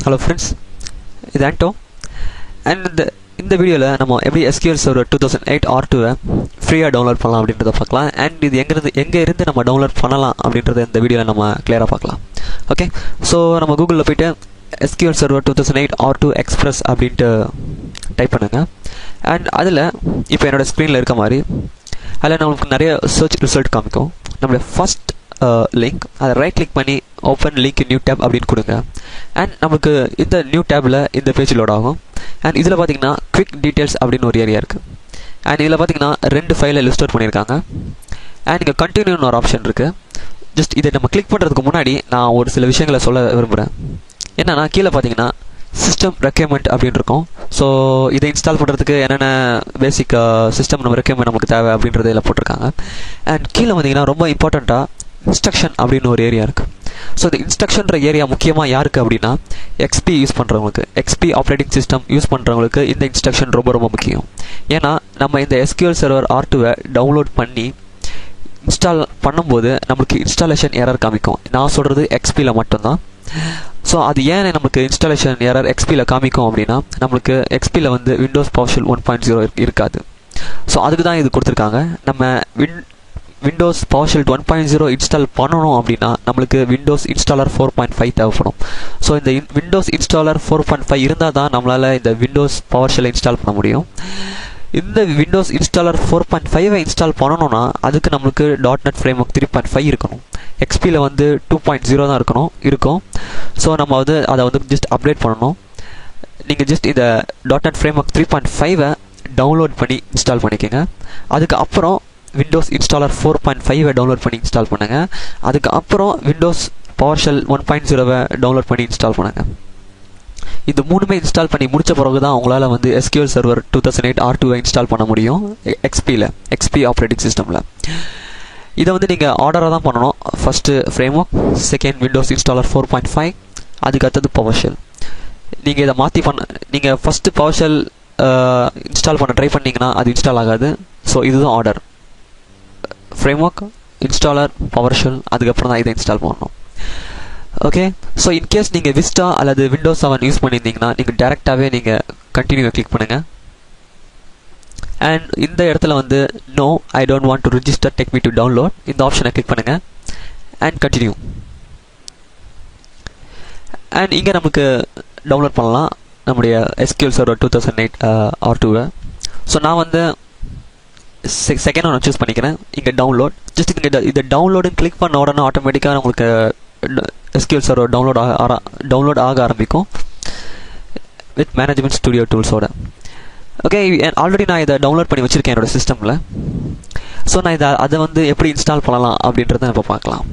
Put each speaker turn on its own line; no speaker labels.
Hello friends, இது ஆண்டோ and இந்த வீடியோவில் நம்ம எப்படி SQL Server 2008 R2 ஃப்ரீயாக டவுன்லோட் பண்ணலாம் அப்படின்றத பார்க்கலாம். அண்ட் இது எங்கே இருந்து நம்ம டவுன்லோட் பண்ணலாம் அப்படின்றத இந்த வீடியோவில் நம்ம கிளியராக பார்க்கலாம். ஓகே, ஸோ நம்ம கூகுளில் போய்ட்டு SQL Server 2008 R2 Express அப்படின்ட்டு டைப் பண்ணுங்கள். அண்ட் அதில் இப்போ என்னோடய ஸ்க்ரீனில் இருக்க மாதிரி அதில் நம்மளுக்கு நிறைய சர்ச் ரிசல்ட் காமிக்கும். நம்மளுடைய ஃபஸ்ட் லிங்க் அதை ரைட் கிளிக் பண்ணி ஓப்பன் லிங்க் நியூ டேப் அப்படின்னு கொடுங்க. அண்ட் நமக்கு இந்த நியூ டேப்பில் இந்த பேஜ் லோட் ஆகும். அண்ட் இதில் பார்த்தீங்கன்னா குவிக் டீட்டெயில்ஸ் அப்படின்னு ஒரு ஏரியா இருக்குது. அண்ட் இதில் பார்த்தீங்கன்னா 2 ஃபைலை லிஸ்ட் அவுட் பண்ணியிருக்காங்க. அண்ட் இங்கே கண்டினியூன்னு ஒரு ஆப்ஷன் இருக்குது. ஜஸ்ட் இதை நம்ம கிளிக் பண்ணுறதுக்கு முன்னாடி நான் ஒரு சில விஷயங்களை சொல்ல விரும்புகிறேன். என்னென்னா கீழே பார்த்தீங்கன்னா சிஸ்டம் ரெக்யர்மெண்ட் அப்படின்னு இருக்கும். ஸோ இதை இன்ஸ்டால் பண்ணுறதுக்கு என்னென்ன பேசிக் சிஸ்டம் நம்ம ரெக்யர்மெண்ட் நமக்கு தேவை அப்படின்றத இதில் போட்டிருக்காங்க. அண்ட் கீழே பார்த்தீங்கன்னா ரொம்ப இம்பார்ட்டண்ட்டாக இன்ஸ்ட்ரக்ஷன் அப்படின்னு ஒரு ஏரியா இருக்குது. ஸோ இந்த இன்ஸ்ட்ரக்ஷன்ற ஏரியா முக்கியமாக யாருக்கு அப்படின்னா XP யூஸ் பண்ணுறவங்களுக்கு, XP ஆப்ரேட்டிங் சிஸ்டம் யூஸ் பண்ணுறவங்களுக்கு இந்த இன்ஸ்ட்ரக்ஷன் ரொம்ப ரொம்ப முக்கியம். ஏன்னா நம்ம இந்த SQL Server R2 டவுன்லோட் பண்ணி இன்ஸ்டால் பண்ணும்போது நம்மளுக்கு இன்ஸ்டாலேஷன் எரர் காமிக்கும். நான் சொல்கிறது XPயில் மட்டும்தான். ஸோ அது ஏன் நமக்கு இன்ஸ்டாலேஷன் எரர் XPயில் காமிக்கும் அப்படின்னா நம்மளுக்கு XPயில் வந்து விண்டோஸ் PowerShell 1.0 இருக்காது. ஸோ அதுக்கு தான் இது கொடுத்துருக்காங்க. நம்ம விண்டோஸ் PowerShell 1.0 இன்ஸ்டால் பண்ணணும் அப்படின்னா நம்மளுக்கு விண்டோஸ் இன்ஸ்டாலர் 4.5 தேவைப்படும். ஸோ இந்த விண்டோஸ் இன்ஸ்டாலர் 4.5 இருந்தால் தான் நம்மளால் இந்த விண்டோஸ் PowerShell இன்ஸ்டால் பண்ண முடியும். இந்த விண்டோஸ் இன்ஸ்டாலர் 4.5 இன்ஸ்டால் பண்ணணும்னா அதுக்கு நம்மளுக்கு .NET Framework 3.5 இருக்கணும். XPயில் வந்து 2.0 தான் இருக்கும். ஸோ நம்ம வந்து அதை வந்து ஜஸ்ட் அப்டேட் பண்ணணும். நீங்கள் ஜஸ்ட் இந்த .NET Framework 3.5 டவுன்லோட் பண்ணி இன்ஸ்டால் பண்ணிக்கோங்க. அதுக்கப்புறம் விண்டோஸ் இன்ஸ்டாலர் 4.5 டவுன்லோட் பண்ணி இன்ஸ்டால் பண்ணுங்கள். அதுக்கப்புறம் விண்டோஸ் PowerShell 1.0 டவுன்லோட் பண்ணி இன்ஸ்டால் பண்ணுங்கள். இது மூணுமே இன்ஸ்டால் பண்ணி முடித்த பிறகு தான் உங்களால் வந்து SQL Server 2008 R2 இன்ஸ்டால் பண்ண முடியும் XP ஆப்ரேட்டிங் சிஸ்டமில். இதை வந்து நீங்கள் ஆர்டராக தான் பண்ணணும். First framework, second Windows installer 4.5, அதுக்கு அடுத்தது PowerShell. நீங்கள் இதை மாற்றி நீங்கள் ஃபஸ்ட்டு PowerShell இன்ஸ்டால் பண்ண ட்ரை பண்ணிங்கன்னா அது இன்ஸ்டால் ஆகாது. ஸோ இதுதான் ஆர்டர்: ஃப்ரேம்வொர்க், இன்ஸ்டாலர், PowerShell, அதுக்கப்புறம் தான் இதை இன்ஸ்டால் பண்ணணும். ஓகே, ஸோ இன்கேஸ் நீங்கள் விஸ்டா அல்லது விண்டோஸ் 7 யூஸ் பண்ணியிருந்தீங்கன்னா நீங்கள் டேரெக்டாகவே நீங்கள் கண்டினியூவை கிளிக் பண்ணுங்கள். அண்ட் இந்த இடத்துல வந்து no I don't want to register take me to download இந்த ஆப்ஷனை கிளிக் பண்ணுங்கள். And continue. அண்ட் இங்கே நமக்கு டவுன்லோட் பண்ணலாம் நம்முடைய SQL Server 2008 R2. ஸோ நான் வந்து செகண்ட் ஒன்று சூஸ் பண்ணிக்கிறேன். இங்கே டவுன்லோட், ஜஸ்ட் இதை டவுன்லோடுன்னு கிளிக் பண்ண உடனே ஆட்டோமேட்டிக்காக உங்களுக்கு SQL Server டவுன்லோட் ஆக ஆரம்பிக்கும் வித் மேனேஜ்மெண்ட் ஸ்டுடியோ டூல்ஸோட. ஓகே, ஆல்ரெடி நான் இதை டவுன்லோட் பண்ணி வச்சுருக்கேன் என்னோடய சிஸ்டமில். ஸோ நான் அதை வந்து எப்படி இன்ஸ்டால் பண்ணலாம் அப்படின்றத இப்போ பார்க்கலாம்.